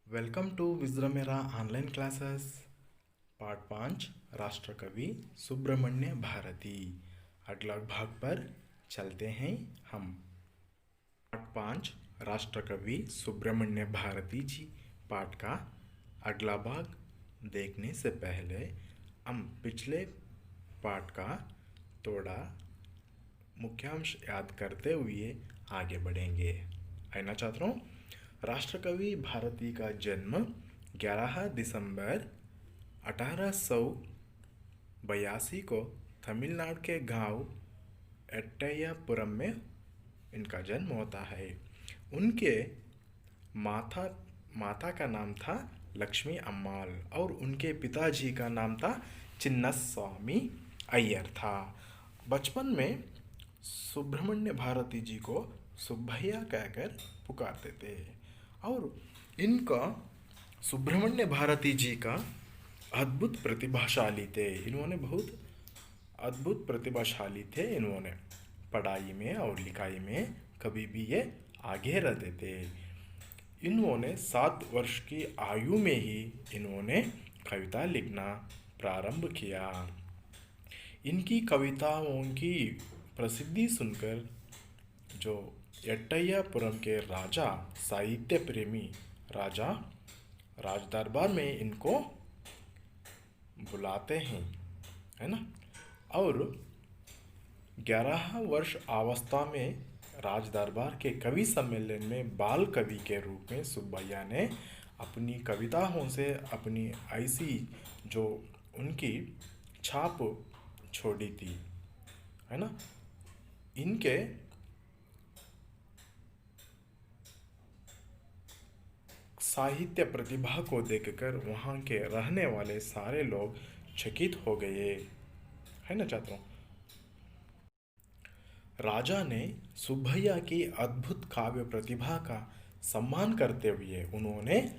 Welcome to विज्रमेरा online classes. Part 5 राष्ट्रकवि सुब्रमण्य भारती। अगला भाग पर चलते हैं हम। पार्ट 5 राष्ट्रकवि सुब्रमण्य भारती जी पाठ का अगला भाग देखने से पहले हम पिछले पाठ का थोड़ा मुख्यांश याद करते हुए आगे बढ़ेंगे। है ना छात्रों? राष्ट्रकवि भारती का जन्म 11 दिसंबर 1882 को तमिलनाडु के गांव एट्टयपुरम में इनका जन्म होता है। उनके माता माता का नाम था लक्ष्मी अम्माल और उनके पिताजी का नाम था चिन्नस्वामी अय्यर था। बचपन में सुब्रमण्य भारती जी को सुब्बैया कहकर पुकारते थे और इनका सुब्रमण्य भारती जी का अद्भुत प्रतिभाशाली थे। इन्होंने बहुत अद्भुत प्रतिभाशाली थे। इन्होंने पढ़ाई में और लिखाई में कभी भी ये आगे रहते थे। इन्होंने 7 वर्ष की आयु में ही इन्होंने कविता लिखना प्रारंभ किया। इनकी कविताओं की प्रसिद्धि सुनकर जो एट्टयपुरम के राजा साहित्य प्रेमी राजा राज दरबार में इनको बुलाते हैं, है ना। और 11 वर्ष अवस्था में राज दरबार के कवि सम्मेलन में बाल कवि के रूप में सुब्बैया ने अपनी कविताओं से अपनी ऐसी जो उनकी छाप छोड़ी थी, है ना। इनके साहित्य प्रतिभा को देखकर वहाँ के रहने वाले सारे लोग चकित हो गए, है ना छात्रों। राजा ने सुब्बैया की अद्भुत काव्य प्रतिभा का सम्मान करते हुए उन्होंने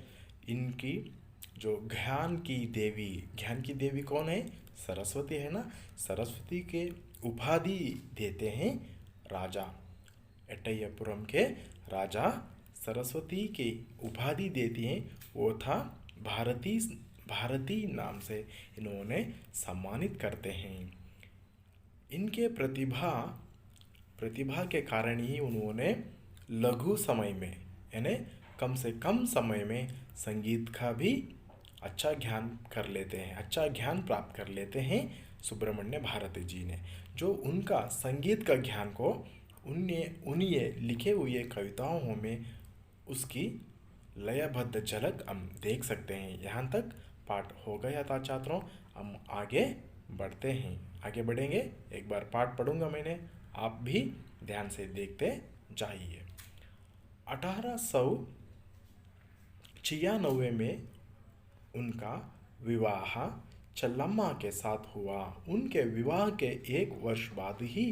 इनकी जो ज्ञान की देवी कौन है? सरस्वती, है ना। सरस्वती के उपाधि देते हैं राजा एट्टयपुरम के राजा सरस्वती की उपाधि देती हैं। वो था भारती नाम से इन्होंने सम्मानित करते हैं। इनके प्रतिभा के कारण ही उन्होंने लघु समय में यानी कम से कम समय में संगीत का भी अच्छा ज्ञान प्राप्त कर लेते हैं। सुब्रमण्य भारती जी ने जो उनका संगीत का ज्ञान को उन्हें लिखे हुए कविताओं में उसकी लयबद्ध झलक हम देख सकते हैं। यहाँ तक पाठ हो गया था छात्रों। हम आगे बढ़ेंगे। एक बार पाठ पढ़ूंगा मैंने, आप भी ध्यान से देखते जाइए। 1896 में उनका विवाह चल्लम्मा के साथ हुआ। उनके विवाह के 1 वर्ष बाद ही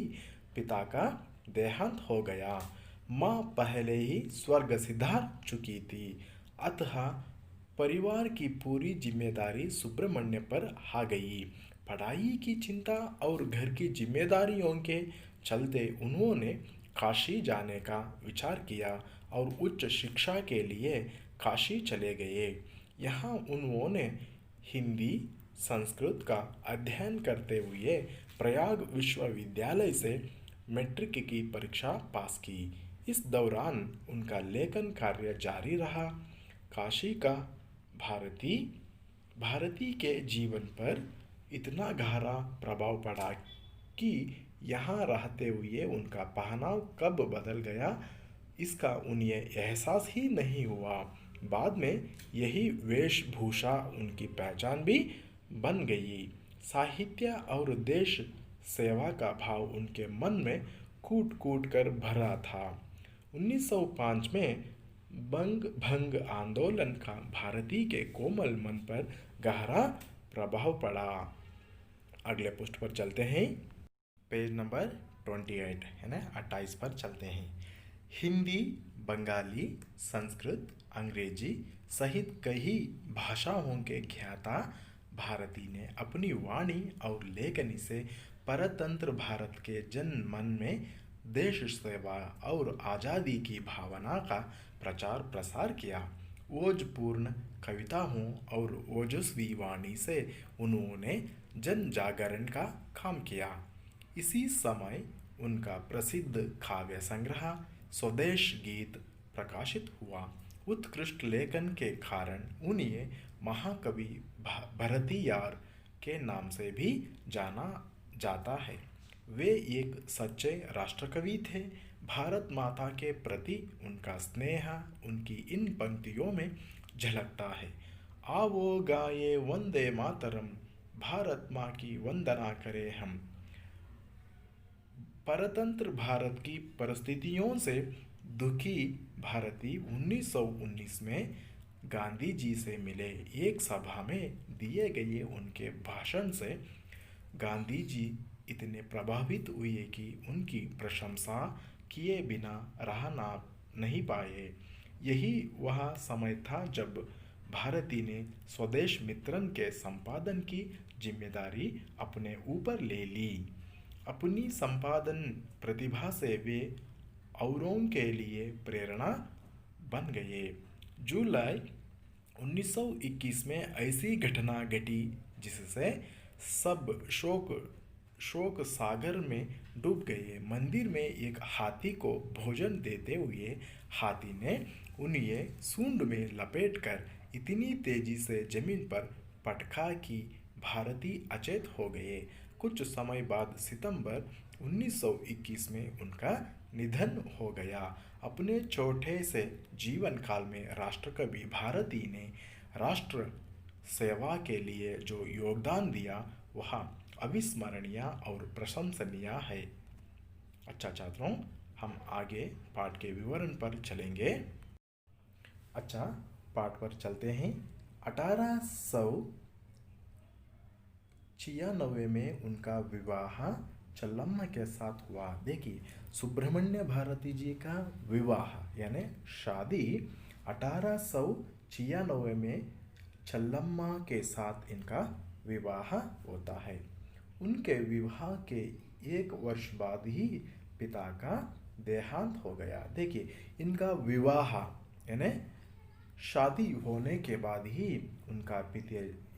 पिता का देहांत हो गया। माँ पहले ही स्वर्ग सिधार चुकी थी, अतः परिवार की पूरी जिम्मेदारी सुब्रमण्य पर आ गई। पढ़ाई की चिंता और घर की जिम्मेदारियों के चलते उन्होंने काशी जाने का विचार किया और उच्च शिक्षा के लिए काशी चले गए। यहाँ उन्होंने हिंदी संस्कृत का अध्ययन करते हुए प्रयाग विश्वविद्यालय से मैट्रिक की परीक्षा पास की। इस दौरान उनका लेखन कार्य जारी रहा। काशी का भारती के जीवन पर इतना गहरा प्रभाव पड़ा कि यहाँ रहते हुए उनका पहनाव कब बदल गया इसका उन्हें एहसास ही नहीं हुआ। बाद में यही वेशभूषा उनकी पहचान भी बन गई। साहित्य और देश सेवा का भाव उनके मन में कूट कूट कर भरा था। 1905 में बंग भंग आंदोलन का भारती के कोमल मन पर गहरा प्रभाव पड़ा। अगले पृष्ठ पर चलते हैं। पेज नंबर 28 है ना, 28 पर चलते हैं। हिंदी, बंगाली, संस्कृत, अंग्रेजी सहित कई भाषाओं के ज्ञाता भारती ने अपनी वाणी और लेखनी से परतंत्र भारत के जन मन में देश सेवा और आज़ादी की भावना का प्रचार प्रसार किया। ओजपूर्ण कविताओं और ओजस्वी वाणी से उन्होंने जन जागरण का काम किया। इसी समय उनका प्रसिद्ध काव्य संग्रह स्वदेश गीत प्रकाशित हुआ। उत्कृष्ट लेखन के कारण उन्हें महाकवि भरतियार के नाम से भी जाना जाता है। वे एक सच्चे राष्ट्रकवि थे। भारत माता के प्रति उनका स्नेह उनकी इन पंक्तियों में झलकता है। आवो गाये वंदे मातरम, भारत माँ की वंदना करें हम। परतंत्र भारत की परिस्थितियों से दुखी भारतीय 1919 में गांधी जी से मिले। एक सभा में दिए गए उनके भाषण से गांधी जी इतने प्रभावित हुए कि उनकी प्रशंसा किए बिना रहना नहीं पाए। यही वह समय था जब भारती ने स्वदेश मित्रन के संपादन की जिम्मेदारी अपने ऊपर ले ली। अपनी संपादन प्रतिभा से वे औरों के लिए प्रेरणा बन गए। जुलाई 1921 में ऐसी घटना घटी जिससे सब शोक सागर में डूब गए। मंदिर में एक हाथी को भोजन देते हुए हाथी ने उन्हें सूंड में लपेटकर इतनी तेजी से जमीन पर पटका कि भारती अचेत हो गए। कुछ समय बाद सितंबर 1921 में उनका निधन हो गया। अपने छोटे से जीवन काल में राष्ट्रकवि भारती ने राष्ट्र सेवा के लिए जो योगदान दिया वह अविस्मरणीय और प्रशंसनीय है। अच्छा छात्रों, हम आगे पाठ के विवरण पर चलेंगे। अच्छा, पाठ पर चलते हैं। 1896 में उनका विवाह चल्लम्मा के साथ हुआ। देखिए, सुब्रमण्य भारती जी का विवाह यानी शादी 1896 में चल्लम्मा के साथ इनका विवाह होता है। उनके विवाह के एक वर्ष बाद ही पिता का देहांत हो गया। देखिए, इनका विवाह यानी शादी होने के बाद ही उनका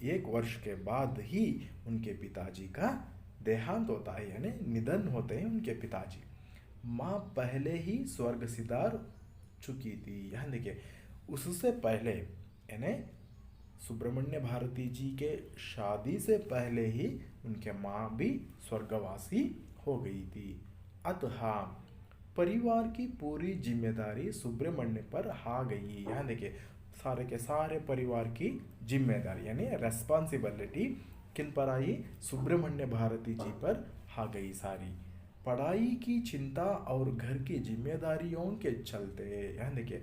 एक वर्ष के बाद ही उनके पिताजी का देहांत होता है यानी निधन होते हैं उनके पिताजी। माँ पहले ही स्वर्ग सिधार चुकी थी। यहाँ देखिए, उससे पहले यानी सुब्रमण्य भारती जी के शादी से पहले ही उनके माँ भी स्वर्गवासी हो गई थी। अतः परिवार की पूरी जिम्मेदारी सुब्रमण्य पर आ गई। यहाँ देखिए, सारे के सारे परिवार की जिम्मेदारी यानी रेस्पॉन्सिबिलिटी किन पर आई? सुब्रमण्य भारती जी पर आ गई सारी। पढ़ाई की चिंता और घर की जिम्मेदारियों के चलते, यहाँ देखिए,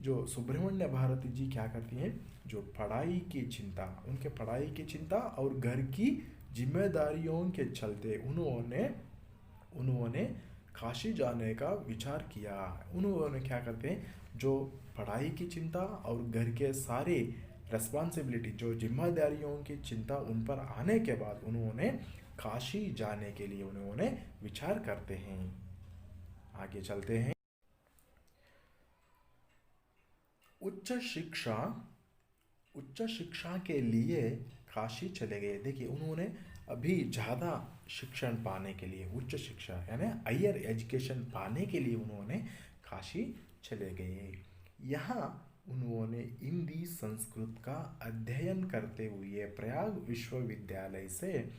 जो सुब्रमण्य भारती जी क्या करती हैं, जो पढ़ाई की चिंता, उनके पढ़ाई की चिंता और घर की जिम्मेदारियों के चलते उन्होंने काशी जाने का विचार किया। उन्होंने क्या करते हैं, जो पढ़ाई की चिंता और घर के सारे रेस्पॉन्सिबिलिटी, जो जिम्मेदारियों की चिंता उन पर आने के बाद उन्होंने काशी जाने के लिए उन्होंने विचार करते हैं। आगे चलते हैं। उच्च शिक्षा के लिए काशी चले गए। देखिए, उन्होंने अभी ज़्यादा शिक्षण पाने के लिए, उच्च शिक्षा यानी हायर एजुकेशन पाने के लिए उन्होंने काशी चले गए। यहाँ उन्होंने हिंदी संस्कृत का अध्ययन करते हुए प्रयाग विश्वविद्यालय से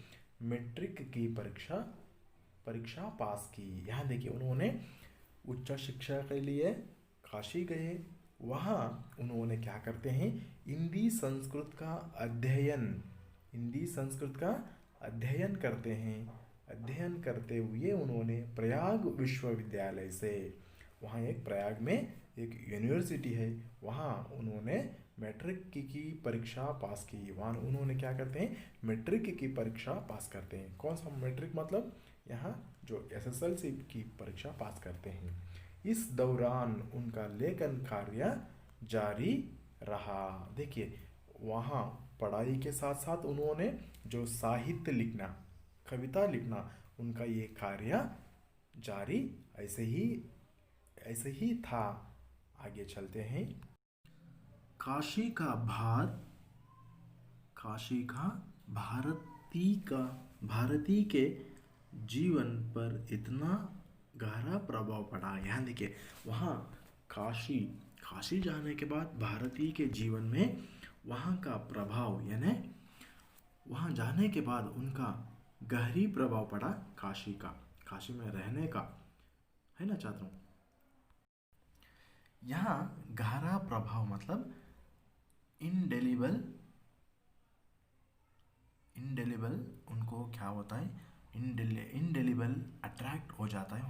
मैट्रिक की परीक्षा पास की। यहाँ देखिए, उन्होंने उच्च शिक्षा के लिए काशी गए। वहाँ उन्होंने क्या करते हैं, हिंदी संस्कृत का अध्ययन करते हैं। अध्ययन करते हुए उन्होंने प्रयाग विश्वविद्यालय से, वहाँ एक प्रयाग में एक यूनिवर्सिटी है, वहाँ उन्होंने मैट्रिक की परीक्षा पास की। वहाँ उन्होंने क्या करते हैं, मैट्रिक की परीक्षा पास करते हैं। कौन सा मैट्रिक? मतलब यहाँ जो एसएसएलसी की परीक्षा पास करते हैं। इस दौरान उनका लेखन कार्य जारी रहा। देखिए, वहाँ पढ़ाई के साथ साथ उन्होंने जो साहित्य लिखना, कविता लिखना, उनका ये कार्य जारी ऐसे ही था। आगे चलते हैं। काशी का भार, काशी का भारती के जीवन पर इतना गहरा प्रभाव पड़ा। यहाँ देखिए, वहाँ काशी काशी जाने के बाद भारती के जीवन में वहाँ का प्रभाव, यानी वहाँ जाने के बाद उनका गहरी प्रभाव पड़ा काशी का, काशी में रहने का, है ना छात्रों। यहाँ गहरा प्रभाव मतलब इंडेलिबल, इंडेलिबल उनको क्या होता है, इंडेलिबल अट्रैक्ट हो जाता है,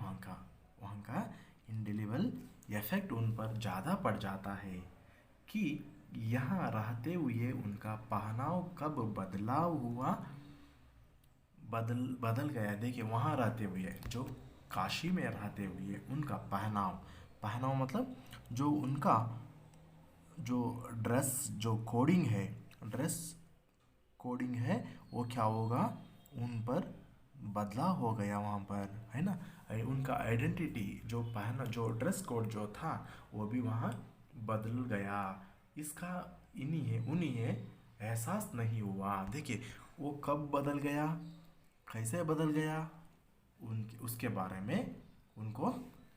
वहाँ का इंडेलिबल इफेक्ट उन पर ज़्यादा पड़ जाता है कि यहाँ रहते हुए उनका पहनाव कब बदलाव हुआ, बदल गया। देखिए, वहाँ रहते हुए, जो काशी में रहते हुए उनका पहनाव मतलब जो उनका जो ड्रेस कोडिंग है वो क्या होगा, उन पर बदलाव हो गया वहाँ पर, है ना। उनका आइडेंटिटी जो ड्रेस कोड जो था वो भी वहाँ बदल गया। इसका उन्हीं एहसास नहीं हुआ। देखिए, वो कब बदल गया, कैसे बदल गया, उसके बारे में उनको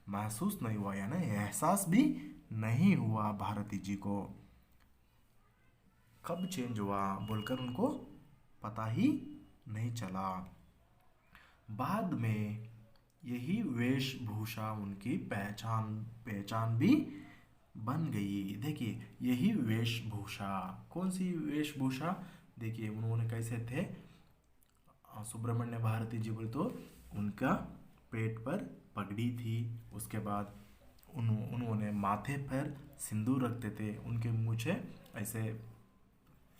महसूस नहीं हुआ, यानी एहसास भी नहीं हुआ भारती जी को। कब चेंज हुआ बोलकर उनको पता ही नहीं चला। बाद में यही वेशभूषा उनकी पहचान भी बन गई। देखिए, यही वेशभूषा, कौन सी वेशभूषा, देखिए उन्होंने कैसे थे, सुब्रमण्य भारती जी बोले तो उनका पेट पर पगड़ी थी, उसके बाद उन्होंने माथे पर सिंदूर रखते थे, उनके मूछें ऐसे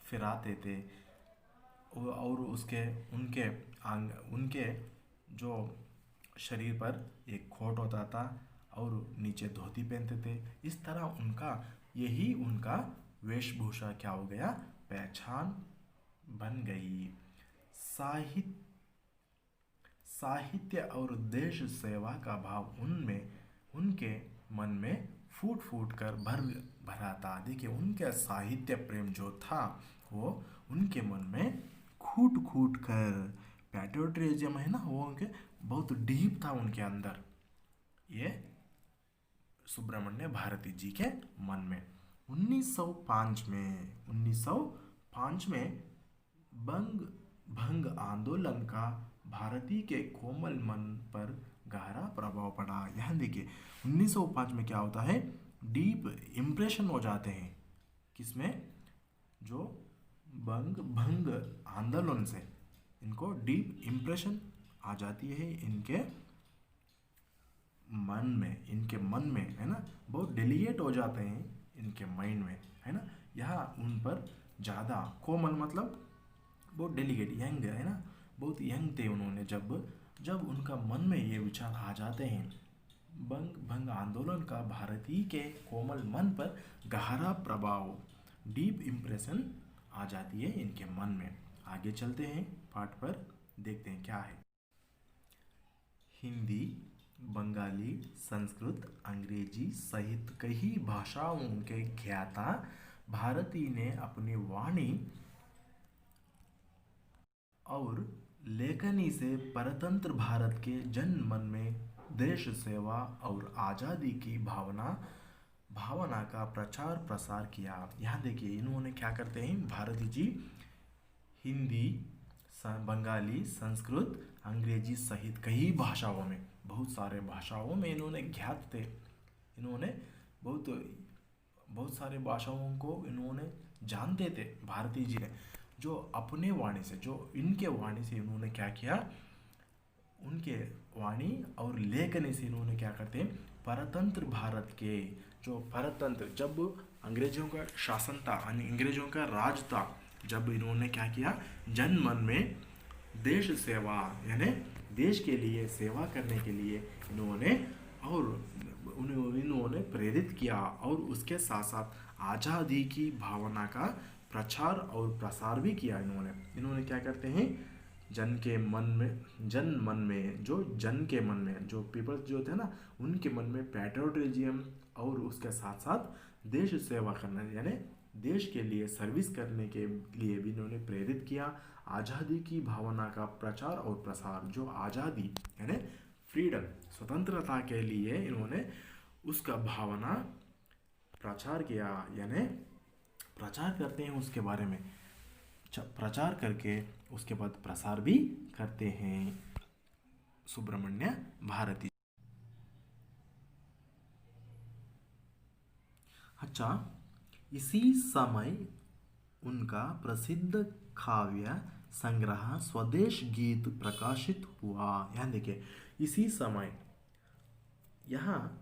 फिराते थे, और उनके जो शरीर पर एक कोट होता था और नीचे धोती पहनते थे। इस तरह यही उनका वेशभूषा क्या हो गया, पहचान बन गई। साहित्य और देश सेवा का भाव उनके मन में फूट फूट कर भरा था। देखिए, उनका साहित्य प्रेम जो था वो उनके मन में खूट कर, पैट्रियोटिज्म है ना, वो उनके बहुत डीप था उनके अंदर, ये सुब्रमण्य भारती जी के मन में। 1905 में भंग आंदोलन का भारती के कोमल मन पर गहरा प्रभाव पड़ा। यहाँ देखिए, 1905 में क्या होता है, डीप इम्प्रेशन हो जाते हैं, किसमें, जो भंग आंदोलन से इनको डीप इम्प्रेशन आ जाती है इनके मन में, है ना, बहुत डेलिकेट हो जाते हैं इनके माइंड में, है ना। यहाँ उन पर ज़्यादा, कोमल मतलब बहुत डेलिकेट, यंग, है ना, बहुत यंग थे उन्होंने। जब उनका मन में ये विचार आ जाते हैं, भंग आंदोलन का भारती के कोमल मन पर गहरा प्रभाव, डीप इम्प्रेशन आ जाती है इनके मन में। आगे चलते हैं पाठ पर, देखते हैं क्या है। हिंदी, बंगाली, संस्कृत, अंग्रेजी सहित कई भाषाओं के ज्ञाता भारती ने अपनी वाणी और लेखनी से परतंत्र भारत के जन मन में देश सेवा और आज़ादी की भावना का प्रचार प्रसार किया। यहाँ देखिए, इन्होंने क्या करते हैं भारती जी, हिंदी, बंगाली, संस्कृत, अंग्रेजी सहित कई भाषाओं में, बहुत सारे भाषाओं में इन्होंने ज्ञात थे। इन्होंने बहुत सारे भाषाओं को इन्होंने जानते थे भारती जी ने। जो अपने वाणी से, जो इनके वाणी से इन्होंने क्या किया, उनके वाणी और लेखनी से इन्होंने क्या करते हैं, परतंत्र भारत के, जो परतंत्र, जब अंग्रेजों का शासन था, अंग्रेजों का राज था, जब इन्होंने क्या किया, जन मन में देश सेवा, यानी देश के लिए सेवा करने के लिए इन्होंने प्रेरित किया, और उसके साथ साथ आज़ादी की भावना का प्रचार और प्रसार भी किया। इन्होंने क्या करते हैं, जन के मन में जो पीपल्स जो थे ना, उनके मन में पैट्रियोटिज्म और उसके साथ साथ देश सेवा करना, यानी देश के लिए सर्विस करने के लिए भी इन्होंने प्रेरित किया। आज़ादी की भावना का प्रचार और प्रसार, जो आज़ादी यानी फ्रीडम, स्वतंत्रता के लिए इन्होंने उसका भावना प्रचार किया, यानी प्रचार करते हैं उसके बारे में, प्रचार करके उसके बाद प्रसार भी करते हैं सुब्रमण्य भारती। अच्छा, इसी समय उनका प्रसिद्ध काव्य संग्रह स्वदेश गीत प्रकाशित हुआ। यहाँ देखिए, इसी समय, यहाँ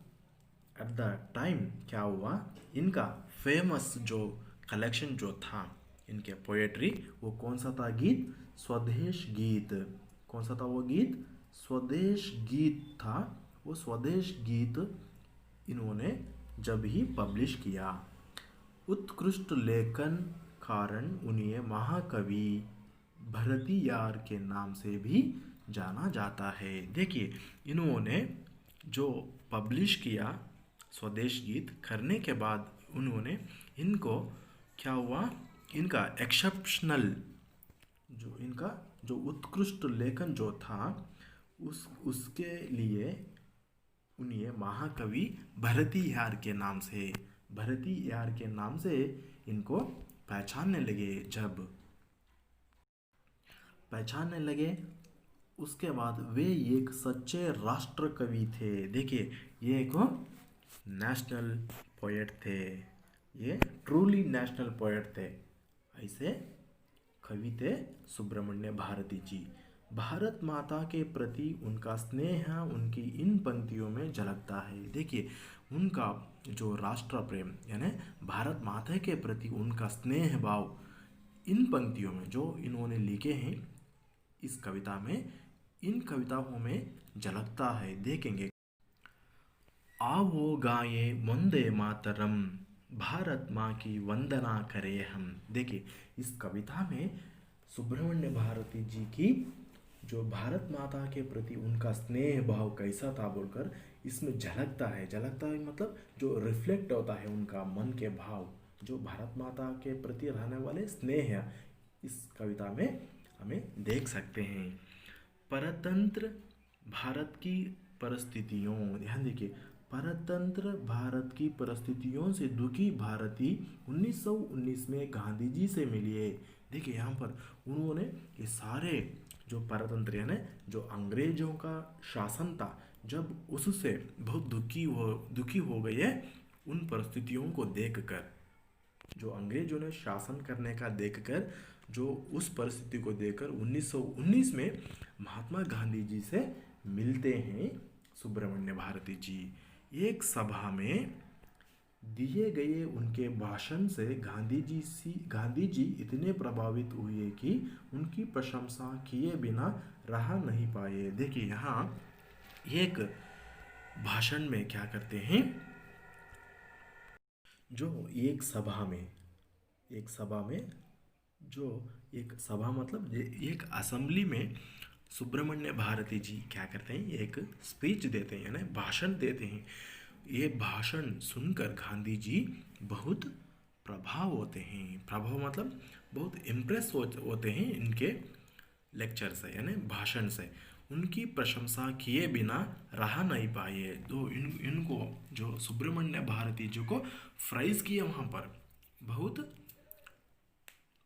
एट द टाइम क्या हुआ, इनका फेमस जो कलेक्शन जो था इनके पोएट्री, वो कौन सा था गीत, स्वदेश गीत। कौन सा था वो गीत, स्वदेश गीत था। वो स्वदेश गीत इन्होंने जब ही पब्लिश किया, उत्कृष्ट लेखन कारण उन्हें महाकवि भरतियार के नाम से भी जाना जाता है। देखिए, इन्होंने जो पब्लिश किया स्वदेश गीत करने के बाद उन्होंने इनको क्या हुआ, इनका एक्सेप्शनल जो इनका जो उत्कृष्ट लेखन जो था उसके लिए उन्हें महाकवि भरतियार के नाम से, भरतियार के नाम से इनको पहचानने लगे। जब पहचानने लगे उसके बाद वे एक सच्चे राष्ट्र कवि थे। देखिए, ये एक नेशनल पोएट थे, ये ट्रूली नेशनल पोएट थे, ऐसे कवि थे सुब्रमण्य भारती जी। भारत माता के प्रति उनका स्नेह उनकी इन पंक्तियों में झलकता है। देखिए, उनका जो राष्ट्र प्रेम यानी भारत माता के प्रति उनका स्नेह भाव इन पंक्तियों में जो इन्होंने लिखे हैं इस कविता में, इन कविताओं में झलकता है। देखेंगे, आओ गाए वंदे मातरम, भारत माँ की वंदना करें हम। देखिए, इस कविता में सुब्रमण्य भारती जी की जो भारत माता के प्रति उनका स्नेह भाव कैसा था बोलकर इसमें झलकता है। झलकता है मतलब जो रिफ्लेक्ट होता है उनका मन के भाव, जो भारत माता के प्रति रहने वाले स्नेह है, इस कविता में हमें देख सकते हैं। परतंत्र भारत की परिस्थितियों, ध्यान देखिए, परतंत्र भारत की परिस्थितियों से दुखी भारतीय 1919 में गांधी जी से मिलिए। देखिए, यहाँ पर उन्होंने ये सारे जो परतंत्र यानी जो अंग्रेजों का शासन था, जब उससे बहुत दुखी हो गए है उन परिस्थितियों को देखकर, जो अंग्रेजों ने शासन करने का देखकर, जो उस परिस्थिति को देखकर 1919 में महात्मा गांधी जी से मिलते हैं सुब्रमण्य भारती जी। एक सभा में दिए गए उनके भाषण से गांधी जी इतने प्रभावित हुए कि उनकी प्रशंसा किए बिना रह नहीं पाए। देखिए, यहाँ एक भाषण में क्या करते हैं, जो एक सभा मतलब एक असेंबली में सुब्रमण्य भारती जी क्या करते हैं, एक स्पीच देते हैं यानी भाषण देते हैं। ये भाषण सुनकर गांधी जी बहुत प्रभाव होते हैं, प्रभाव मतलब बहुत इम्प्रेस होते हैं इनके लेक्चर से यानी भाषण से। उनकी प्रशंसा किए बिना रह नहीं पाए। तो इनको जो सुब्रमण्य भारती जी को फ्राइज किए, वहाँ पर बहुत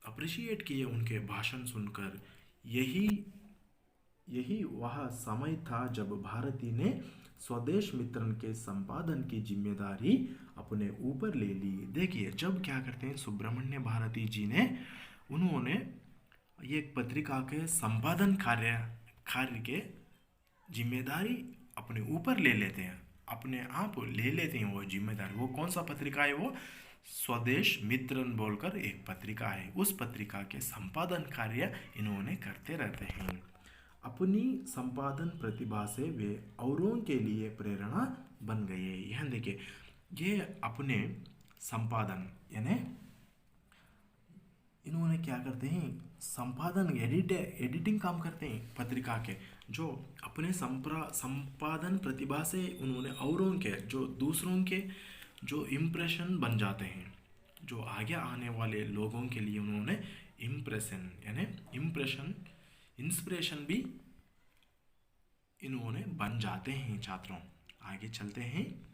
अप्रिशिएट किए उनके भाषण सुनकर। यही वह समय था जब भारती ने स्वदेश मित्रन के संपादन की जिम्मेदारी अपने ऊपर ले ली। देखिए, जब क्या करते हैं सुब्रमण्य भारती जी ने, उन्होंने एक पत्रिका के संपादन कार्य के जिम्मेदारी अपने ऊपर ले लेते हैं, अपने आप ले लेते हैं वो जिम्मेदारी। वो कौन सा पत्रिका है, वो स्वदेश मित्रन बोलकर एक पत्रिका है, उस पत्रिका के संपादन कार्य इन्होंने करते रहते हैं। अपनी संपादन प्रतिभा से वे औरों के लिए प्रेरणा बन गए। यहाँ देखिए, ये अपने संपादन यानी इन्होंने क्या करते हैं, संपादन एडिटिंग काम करते हैं पत्रिका के, जो अपने संपादन प्रतिभा से उन्होंने औरों के जो दूसरों के जो इम्प्रेशन बन जाते हैं, जो आगे आने वाले लोगों के लिए उन्होंने इम्प्रेशन यानी इंस्पिरेशन भी इन्होंने बन जाते हैं छात्रों। आगे चलते हैं।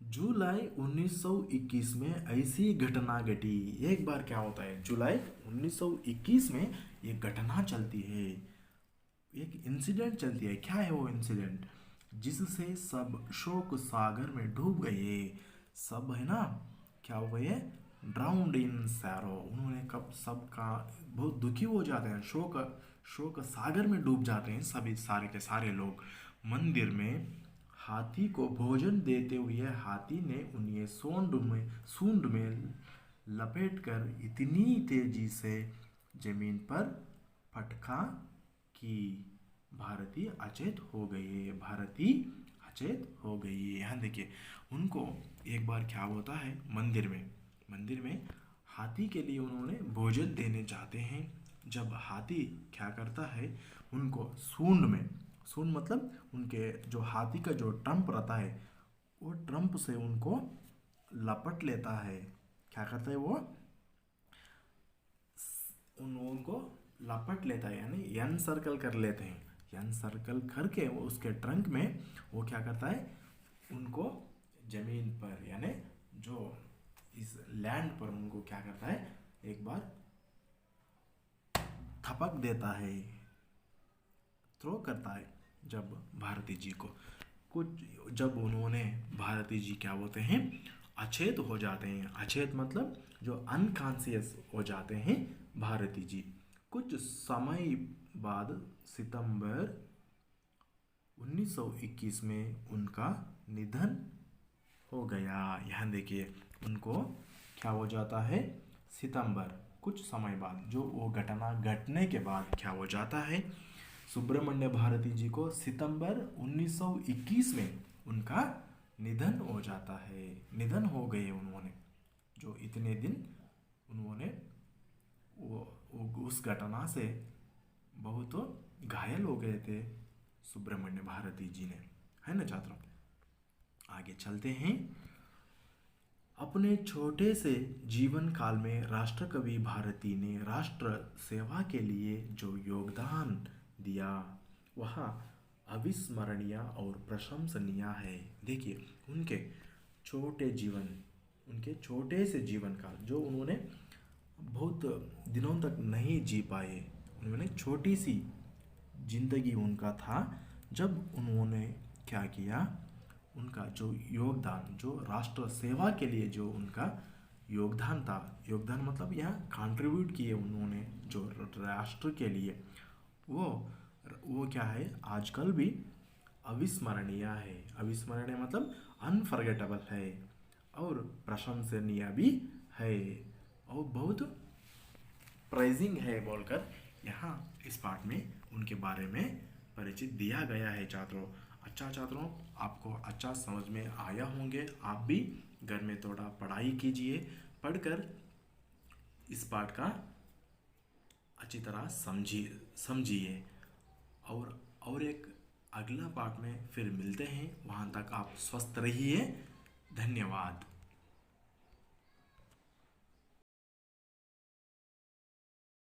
जुलाई 1921 में ऐसी घटना घटी। एक बार क्या होता है, जुलाई 1921 में ये घटना चलती है, एक इंसिडेंट चलती है। क्या है वो इंसिडेंट? जिससे सब शोक सागर में डूब गए। सब है ना, क्या हो गए? Drowned in serow. उन्होंने कब सबका बहुत दुखी हो जाते हैं, शोक शोक सागर में डूब जाते हैं सभी सारे के सारे लोग। मंदिर में हाथी को भोजन देते हुए हाथी ने उन्हें सूंड में लपेटकर इतनी तेजी से जमीन पर पटका कि भारती अचेत हो गए। भारती अचेत हो गई। यहाँ देखिए, उनको एक बार क्या होता है, मंदिर में हाथी के लिए उन्होंने भोजन देने जाते हैं। जब हाथी क्या करता है, उनको सूंड मतलब उनके जो हाथी का जो ट्रम्प रहता है, वो ट्रम्प से उनको लपट लेता है। क्या करता है वो? उनको लपट लेता है, यानी एन सर्कल कर लेते हैं। एन सर्कल करके वो उसके ट्रंक में वो क्या करता है, उनको जमीन पर यानी जो इस लैंड पर उनको क्या करता है, एक बार थपक देता है, थ्रो करता है। जब भारती जी को कुछ जब उन्होंने भारती जी क्या होते हैं, अचेत हो जाते हैं। अचेत मतलब जो अनकॉन्शियस हो जाते हैं भारती जी। कुछ समय बाद सितंबर 1921 में उनका निधन हो गया। यहाँ देखिए, उनको क्या हो जाता है, सितंबर कुछ समय बाद, जो वो घटना घटने के बाद क्या हो जाता है, सुब्रमण्य भारती जी को सितंबर 1921 में उनका निधन हो जाता है। निधन हो गए उन्होंने, जो इतने दिन उन्होंने वो उस घटना से बहुत घायल हो गए थे सुब्रमण्य भारती जी ने, है ना छात्रों। आगे चलते हैं। अपने छोटे से जीवन काल में राष्ट्रकवि भारती ने राष्ट्र सेवा के लिए जो योगदान दिया वह अविस्मरणीय और प्रशंसनीय है। देखिए, उनके छोटे से जीवन काल, जो उन्होंने बहुत दिनों तक नहीं जी पाए, उन्होंने छोटी सी जिंदगी उनका था। जब उन्होंने क्या किया, उनका जो योगदान, जो राष्ट्र सेवा के लिए जो उनका योगदान था, योगदान मतलब यहाँ कंट्रीब्यूट किए उन्होंने जो राष्ट्र के लिए, वो क्या है, आजकल भी अविस्मरणीय है। अविस्मरणीय मतलब अनफॉरगेटेबल है, और प्रशंसनीय भी है, और बहुत प्राइजिंग है बोलकर यहाँ इस पार्ट में उनके बारे में परिचित दिया गया है छात्रों। अच्छा छात्रों, आपको अच्छा समझ में आया होंगे। आप भी घर में थोड़ा पढ़ाई कीजिए, पढ़कर इस पार्ट का अच्छी तरह समझिए। और एक अगला पार्ट में फिर मिलते हैं। वहाँ तक आप स्वस्थ रहिए। धन्यवाद।